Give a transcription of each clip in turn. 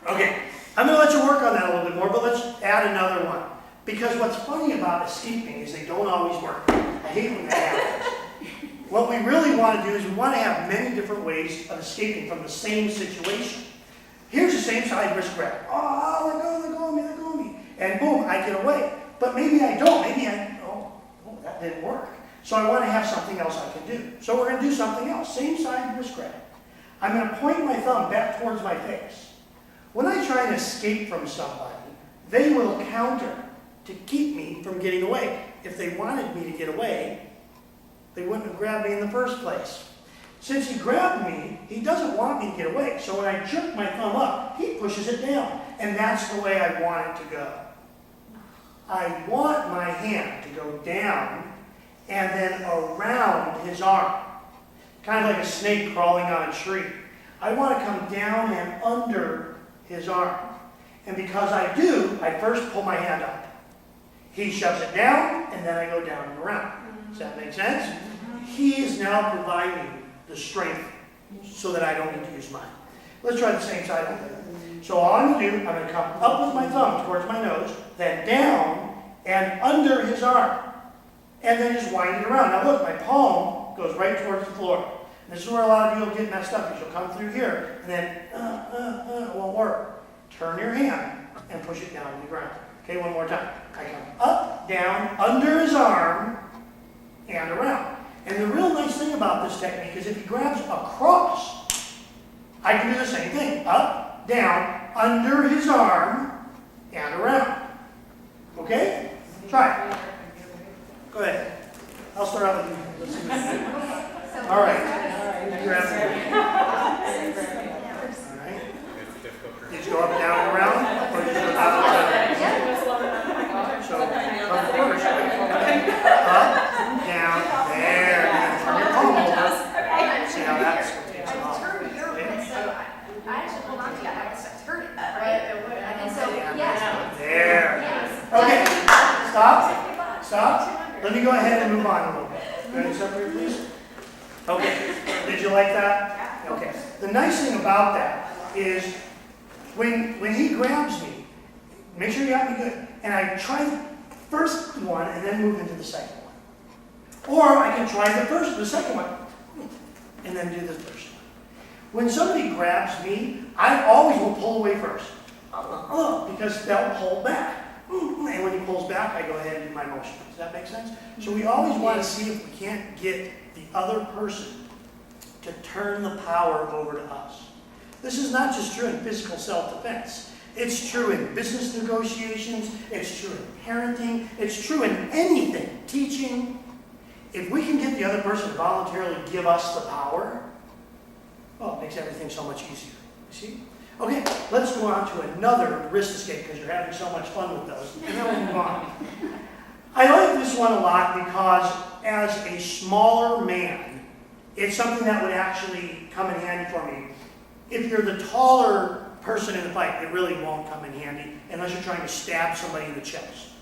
Okay, I'm going to let you work on that a little bit more, but let's add another one. Because what's funny about escaping is they don't always work. I hate when that happens. What we really want to do is we want to have many different ways of escaping from the same situation. Here's the same side wrist grab. Oh, let go of me. And boom, I get away. But maybe I don't. Oh, that didn't work. So I want to have something else I can do. So we're going to do something else. Same side wrist grab. I'm going to point my thumb back towards my face. When I try and escape from somebody, they will counter to keep me from getting away. If they wanted me to get away, they wouldn't have grabbed me in the first place. Since he grabbed me, he doesn't want me to get away. So when I jerk my thumb up, he pushes it down. And that's the way I want it to go. I want my hand to go down and then around his arm. Kind of like a snake crawling on a tree. I want to come down and under his arm. And because I do, I first pull my hand up. He shoves it down, and then I go down and around. Does that make sense? He is now providing the strength so that I don't need to use mine. Let's try the same side. So all I'm going to do, I'm going to come up with my thumb towards my nose, then down and under his arm. And then just wind it around. Now look, my palm goes right towards the floor. And this is where a lot of you will get messed up, because you'll come through here, and then it won't work. Turn your hand and push it down to the ground. Okay, one more time. I come up, down, under his arm, and around. And the real nice thing about this technique is if he grabs across, I can do the same thing. Up, down, under his arm, and around. Okay? Try it. Go ahead. I'll start out with you. Let's see. All right. You grab it. All right. Did you go up, down, and around? Or did you go up, down? So, come forward. Up, down, there. And turn your palm over. See how that takes it off. I actually hold on to you. I have to turn it, right? And so, yes. There. Okay. Stop. Let me go ahead and move on a little bit. Go ahead and separate, please. Okay. Did you like that? Okay. The nice thing about that is when he grabs me, make sure you got me good. And I try the first one and then move into the second one. Or I can try the second one and then do the first one. When somebody grabs me, I always will pull away first. Because they'll pull back. And when he pulls back, I go ahead and do my motion. Does that make sense? So we always want to see if we can't get the other person to turn the power over to us. This is not just true in physical self-defense. It's true in business negotiations. It's true in parenting. It's true in anything. Teaching. If we can get the other person to voluntarily give us the power, well, it makes everything so much easier. You see? Okay, let's go on to another wrist escape because you're having so much fun with those. And then we'll move on. I like this one a lot because as a smaller man, it's something that would actually come in handy for me. If you're the taller person in the fight, it really won't come in handy unless you're trying to stab somebody in the chest.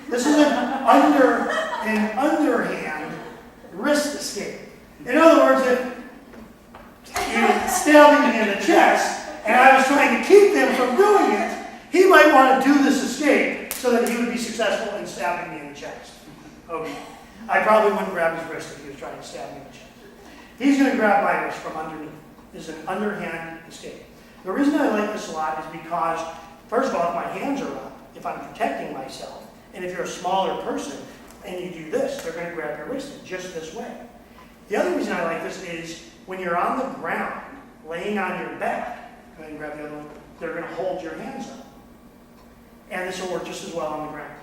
This is an underhand wrist escape. In other words, if you're stabbing me in the chest, and I was trying to keep them from doing it, he might want to do this escape so that he would be successful in stabbing me in the chest. Okay. I probably wouldn't grab his wrist if he was trying to stab me in the chest. He's going to grab my wrist from underneath. This is an underhand escape. The reason I like this a lot is because, first of all, if my hands are up, if I'm protecting myself, and if you're a smaller person and you do this, they're going to grab your wrist in just this way. The other reason I like this is when you're on the ground, laying on your back, go ahead and grab the other one. They're going to hold your hands up. And this will work just as well on the ground.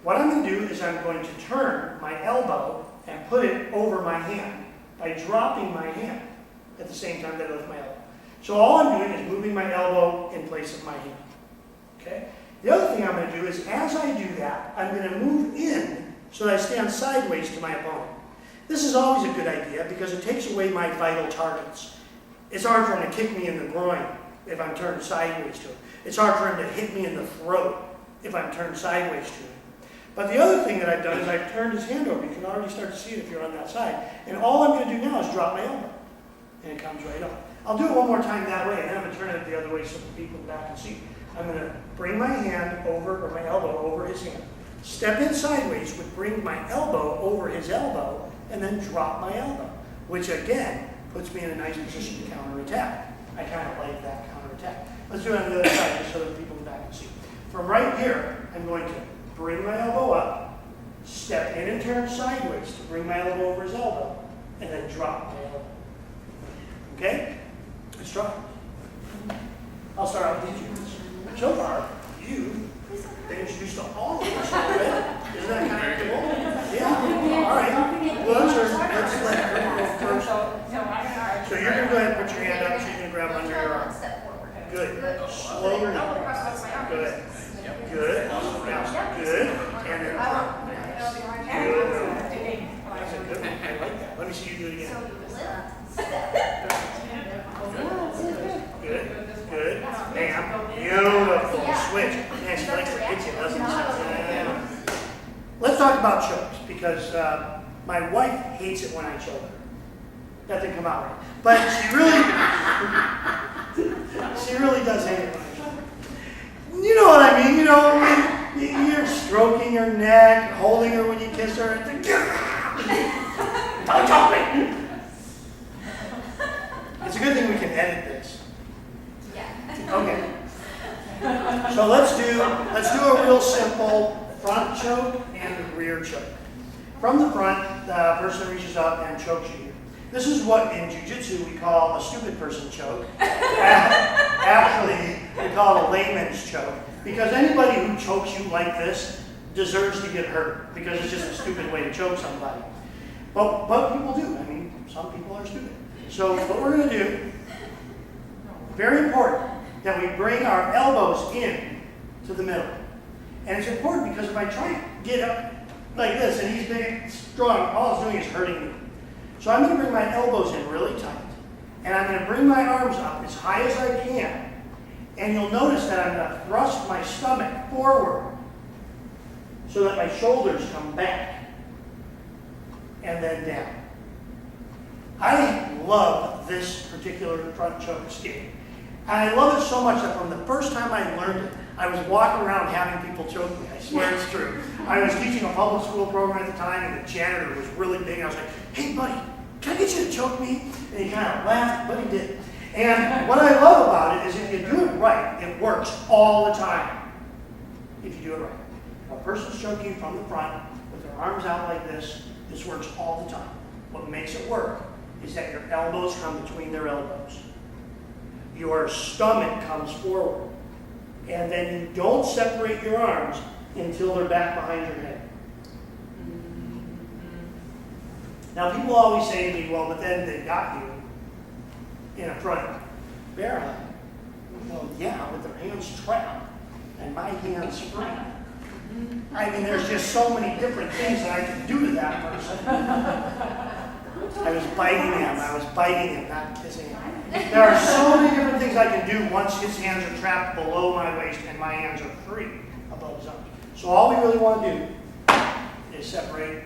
What I'm going to do is I'm going to turn my elbow and put it over my hand by dropping my hand at the same time that I lift my elbow. So all I'm doing is moving my elbow in place of my hand. Okay? The other thing I'm going to do is as I do that, I'm going to move in so that I stand sideways to my opponent. This is always a good idea because it takes away my vital targets. It's hard for him to kick me in the groin if I'm turned sideways to him. It's hard for him to hit me in the throat if I'm turned sideways to him. But the other thing that I've done is I've turned his hand over. You can already start to see it if you're on that side. And all I'm going to do now is drop my elbow. And it comes right up. I'll do it one more time that way, and then I'm gonna turn it the other way so the people in the back can see. I'm gonna bring my hand over, or my elbow over his hand. Step in sideways would bring my elbow over his elbow, and then drop my elbow, which again, puts me in a nice position to counterattack. I kind of like that counterattack. Let's do it on the other side just so that people in the back can see. From right here, I'm going to bring my elbow up, step in and turn sideways to bring my elbow over his elbow, and then drop my elbow. Okay? Let's try. I'll start out with these units. So far, you've been introduced to all of us already. Isn't that kind of cool? Yeah. All right. Well, let's let her go first. So you're going to go ahead and put your hand up. She's going to grab under your arm. Good. Slowly. Good. Good. Now, good. And then up. Good. That's a good one. I like that. Let me see you do it again. Good. Good. Bam. Beautiful. Switch. Man, she likes to hit you, doesn't she? Yeah. Let's talk about chokes, because my wife hates it when I choke her. That didn't come out right. But she really does hate it when I choke her. You know what I mean? You know, when you're stroking her neck, holding her when you kiss her, and don't choke me! It's a good thing we can edit this. Yeah. Okay. So let's do a real simple front choke and rear choke. From the front, the person reaches up and chokes you. This is what in jiu-jitsu we call a stupid person choke. Actually, we call it a layman's choke, because anybody who chokes you like this deserves to get hurt, because it's just a stupid way to choke somebody. But people do. I mean, some people are stupid. So what we're going to do, very important, that we bring our elbows in to the middle. And it's important because if I try to get up like this and he's big and strong, all it's doing is hurting me. So I'm going to bring my elbows in really tight. And I'm going to bring my arms up as high as I can. And you'll notice that I'm going to thrust my stomach forward so that my shoulders come back and then down. I love this particular front choke escape. And I love it so much that from the first time I learned it, I was walking around having people choke me. I swear it's true. I was teaching a public school program at the time, and the janitor was really big. I was like, hey, buddy, can I get you to choke me? And he kind of laughed, but he did. And what I love about it is if you do it right, it works all the time. If you do it right. A person's choking you from the front with their arms out like this works all the time. What makes it work is that your elbows come between their elbows. Your stomach comes forward. And then you don't separate your arms until they're back behind your head. Now people always say to me, well, but then they got you in a front bear hug. Well, yeah, with their hands trapped and my hands free. I mean, there's just so many different things that I can do to that person. I was biting him, not kissing him. There are so many different things I can do once his hands are trapped below my waist and my hands are free above his arms. So all we really want to do is separate.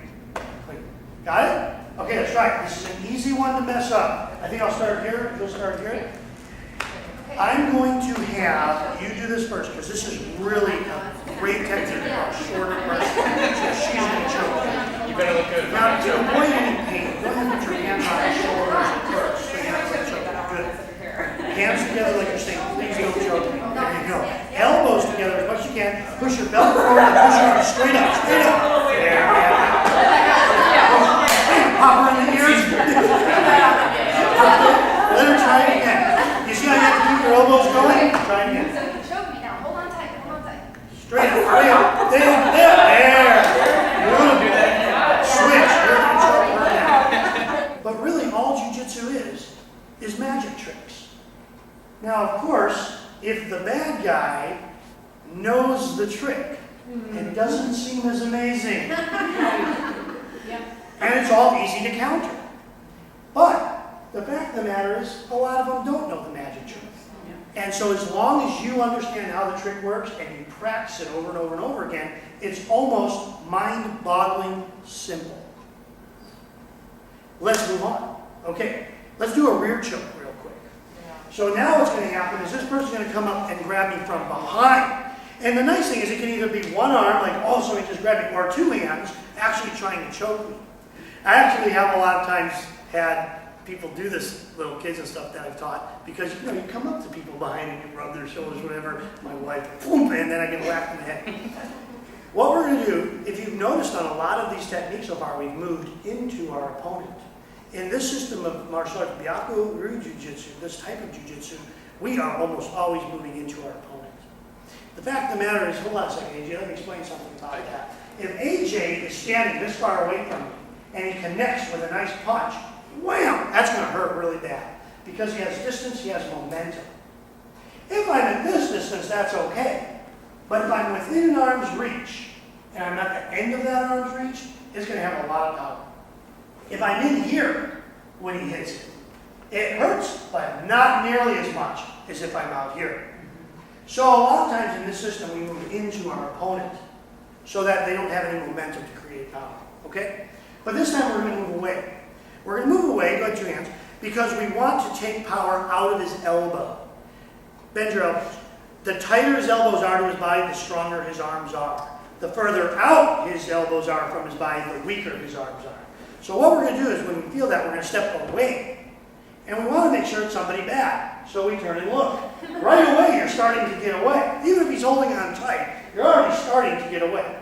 Got it? Okay, let's try it. This is an easy one to mess up. I think I'll start here. You'll start here. I'm going to have you do this first, because this is really a great technique for a shorter person. So she's going to choke. You better look good. Now, to avoid any pain, go ahead and put your hands on her shoulders first. So you're not going to choke. Good. Hands together like you're saying, please don't choke me. There you go. Elbows together as much as you can. Push your belt forward and push your arms straight up, straight up. There, yeah. Pop her in the ears. Let her try it again. You see how you have to keep your elbows going? Try it again. So you choke me now. Hold on tight. Hold on tight. Straight up, straight up. There. Beautiful. Switch. You're going to choke her now. But really, all jiu-jitsu is magic tricks. Now, of course, if the bad guy knows the trick, it doesn't seem as amazing. And it's all easy to counter. But the fact of the matter is, a lot of them don't know the magic trick. And so as long as you understand how the trick works and you practice it over and over and over again, it's almost mind-boggling simple. Let's move on. Okay, let's do a rear choke real quick. So now what's going to happen is this person's going to come up and grab me from behind. And the nice thing is it can either be one arm, like also he just grabbed me, or two hands actually trying to choke me. I actually have a lot of times had people do this, little kids and stuff that I've taught, because you know, you come up to people behind and you rub their shoulders, whatever, my wife, boom, and then I get whacked in the head. What we're going to do, if you've noticed on a lot of these techniques so far, we've moved into our opponent. In this system of martial arts, Byaku-Ryu Jiu-Jitsu, this type of Jiu-Jitsu, we are almost always moving into our opponent. The fact of the matter is, hold on a second, AJ, let me explain something about that. If AJ is standing this far away from me, and he connects with a nice punch, wham, that's going to hurt really bad. Because he has distance, he has momentum. If I'm at this distance, that's okay. But if I'm within an arm's reach, and I'm at the end of that arm's reach, it's going to have a lot of power. If I'm in here when he hits it, it hurts, but not nearly as much as if I'm out here. So a lot of times in this system, we move into our opponent so that they don't have any momentum to create power, okay? But this time we're going to move away. We're going to move away, go ahead, 2 hands, because we want to take power out of his elbow. Bend your elbows. The tighter his elbows are to his body, the stronger his arms are. The further out his elbows are from his body, the weaker his arms are. So what we're going to do is when we feel that, we're going to step away. And we want to make sure it's somebody bad. So we turn and look. Right away, you're starting to get away. Even if he's holding on tight, you're already starting to get away.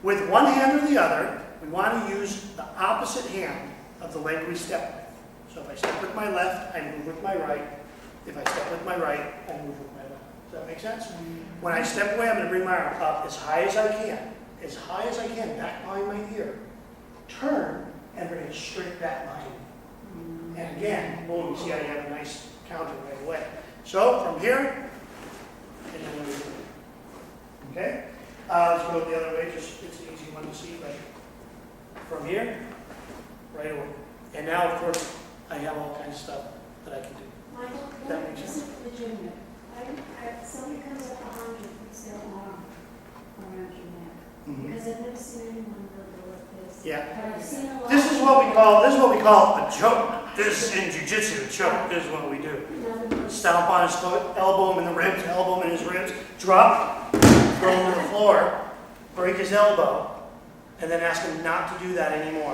With one hand or the other, we want to use the opposite hand of the leg we step with. So if I step with my left, I move with my right. If I step with my right, I move with my left. Does that make sense? When I step away, I'm going to bring my arm up as high as I can. As high as I can, back behind my ear. Turn and bring it straight back behind me. And again, boom, see how you have a nice counter right away. So from here, and then we move. Okay? Let's go the other way, just it's an easy one to see, but from here, right away. And now, of course, I have all kinds of stuff that I can do. Michael, That makes sense. this is legitimate. Somebody comes up behind you, puts their arm around your neck. Mhm. Because I've never seen anyone go like this. Yeah. But I've seen a lot. This is what we call a choke. This in jiu-jitsu, a choke. This is what we do. In other words, Stomp on his foot, elbow him in the ribs, elbow him in his ribs, drop, throw him to the floor, break his elbow, and then ask him not to do that anymore.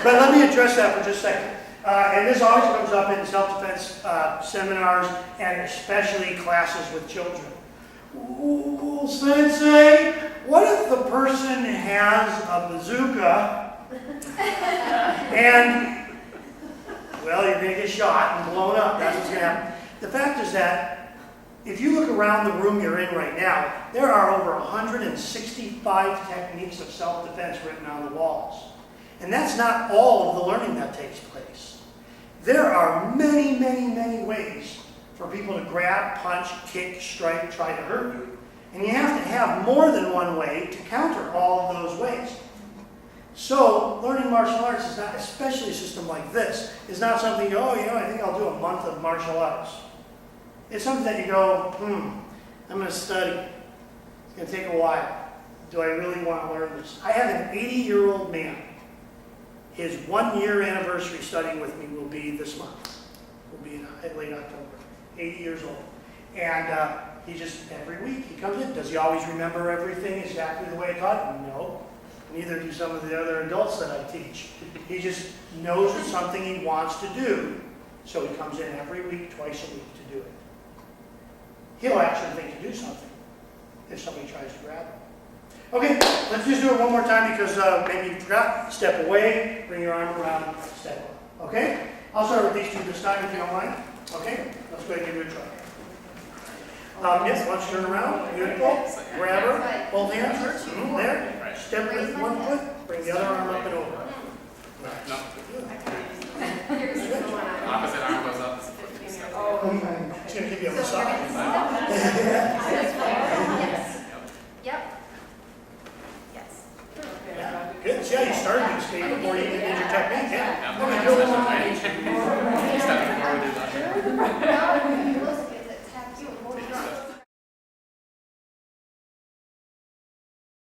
But let me address that for just a second. And this always comes up in self-defense seminars and especially classes with children. Ooh, Sensei, what if the person has a bazooka and, well, you're going to get shot and blown up. That's what's going to happen. The fact is that if you look around the room you're in right now, there are over 165 techniques of self-defense written on the walls. And that's not all of the learning that takes place. There are many, many, many ways for people to grab, punch, kick, strike, try to hurt you. And you have to have more than one way to counter all of those ways. So, learning martial arts is not, especially a system like this, is not something you go, oh, you know, I think I'll do a month of martial arts. It's something that you go, I'm going to study. It's going to take a while. Do I really want to learn this? I have an 80-year-old man. His 1-year anniversary studying with me will be this month. Will be in late October. 80 years old. And he just, every week he comes in. Does he always remember everything exactly the way I taught him? No. Neither do some of the other adults that I teach. He just knows it's something he wants to do. So he comes in every week, twice a week to do it. He'll actually think to do something if somebody tries to grab him. Okay, let's just do it one more time because maybe you forgot. Step away, bring your arm around, step up. Okay? I'll start with these two this time if you don't mind. Okay? Let's go ahead and give it a try. Yes, once you turn around, beautiful. Grab her, both hands. There. Step with one foot, bring the other arm up and over. No. Here's the one I- Opposite arm goes up. It's going to give you a massage. Yes. Yep. Yes. Yeah, good. See how you started to escape before you even did your technique? Yeah. Yeah, Okay, go on.